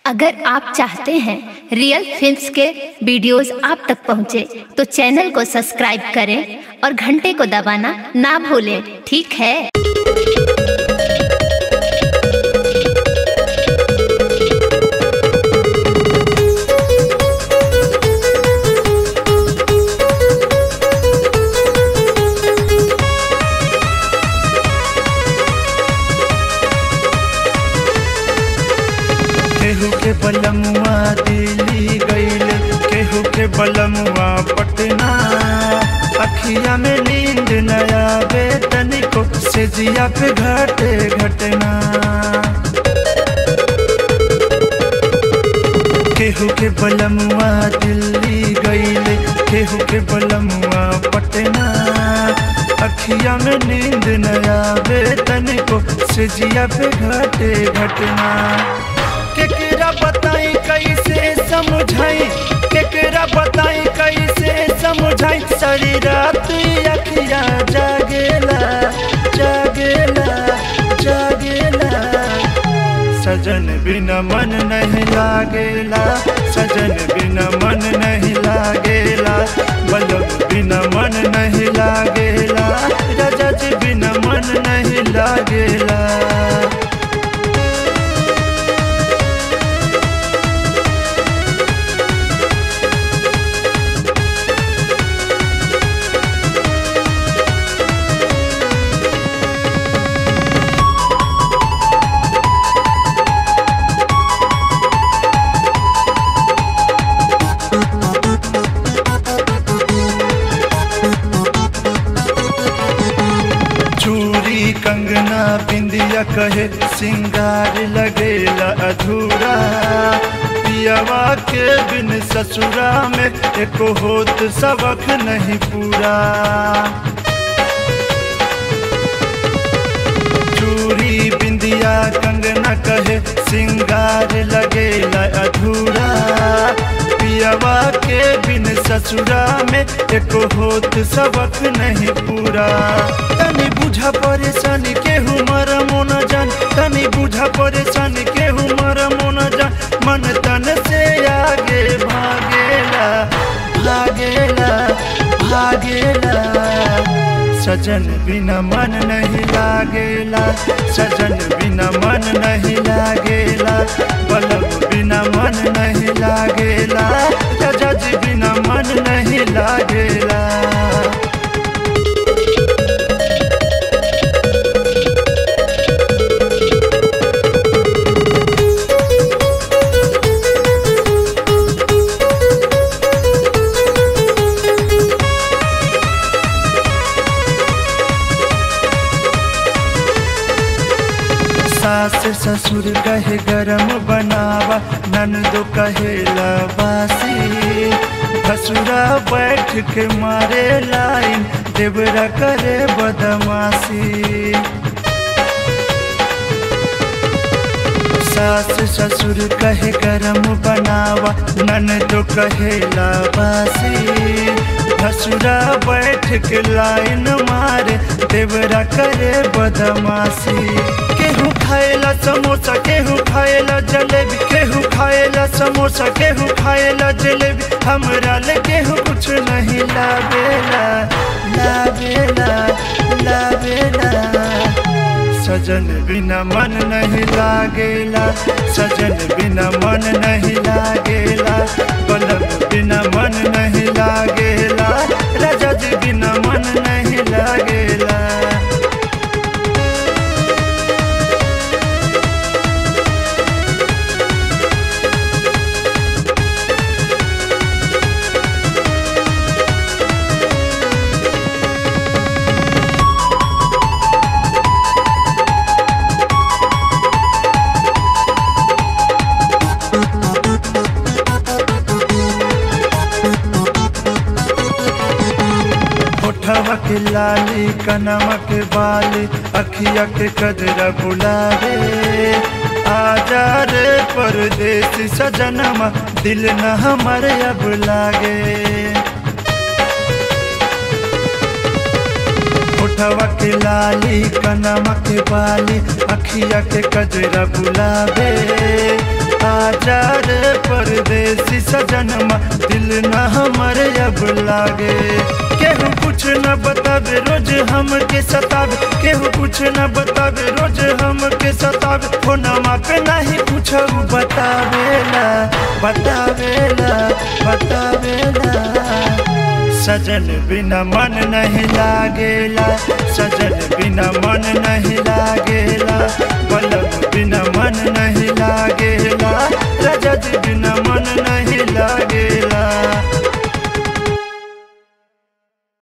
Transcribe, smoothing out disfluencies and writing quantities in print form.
अगर आप चाहते हैं रियल फिल्म्स के वीडियोस आप तक पहुंचे तो चैनल को सब्सक्राइब करें और घंटे को दबाना ना भूलें, ठीक है। केहू के बलमुआ दिल्ली गईल, केहू के बलमुआ पटना। अखिया में नींद न आवे तनिको, से जिया पे घटे घटना। केहू के बलमुआ दिल्ली गईल, केहू के बलमुआ पटना। अखिया में नींद न आवे तनिको, से जिया पे घटे घटना। केकरा बताई कैसे समझाई, केकरा बताई कैसे समझाई। सारी रात अखिया जागेला जागेला जागेला। सजन बिना मन नहीं लागेला, सजन बिना मन नहीं लागेला। बलम बिना मन नहीं लागेला, राजा जी बिना मन नहीं लागेला। कंगना बिंदिया कहे सिंगार लगेला अधूरा। पियावा के बिन ससुरा में एको होत सबक नहीं पूरा। चूड़ी बिंदिया कंगना कहे सिंगार लगेला अधूरा। पियावा के बिन ससुरा में एको होत सबक नहीं पूरा। तनी बुझा परेशानी केहू मरमो न जान, तनी बुझा परेशानी केहू मरमो न जान। मन तन से आगे भागेला भागेला भागेला। सजन बिना मन नहीं लागेला, सजन बिना मन नहीं लागेला। बलम बिना मन नहीं लागेला, राजा जी बिना मन नहीं लागेला। सास ससुर कहे गरम बनावा, ननदो कहेला बासी। भसुरा बैठ के मारे लाइन, देवरा करे बदमाशी। सास ससुर कहे गरम बनावा, ननदो कहेला बासी। भसुरा बैठ के लाइन मारे, देवरा करे बदमाशी। केहू खाएला समोसा, केहू खाएला जलेबी। केहू खाएला समोसा, केहू खाएला जलेबी। हमरा ले केहू कुछ नहीं लावेला लावेला लावेला। सजन बिना मन नहीं लागेला, सजन बिना मन नहीं लागेला। बलम बिना मन नहीं लागेला, राजा जी बिना मन नहीं लागेला। होठवा के लाली, कनवा के बाली, अखिया के कजरा बुलावे। आजा रे परदेसी सजनमा, दिल न हमारे अब लागे। होठवा के लाली, कनवा के बाली, अखिया के कजरा बुलावे। आजा रे परदेसी सजनमा, दिल न हमर अब लागे। केहू कुछ न बतावे रोज हमके सतावे, केहू कुछ न बतावे रोज हमके सतावे, फोनमा पे नहीं कुछ बतावेला बतावेला बतावेला। सजन बिना मन नहीं लागेला, सजन बिना मन नहीं लागेला।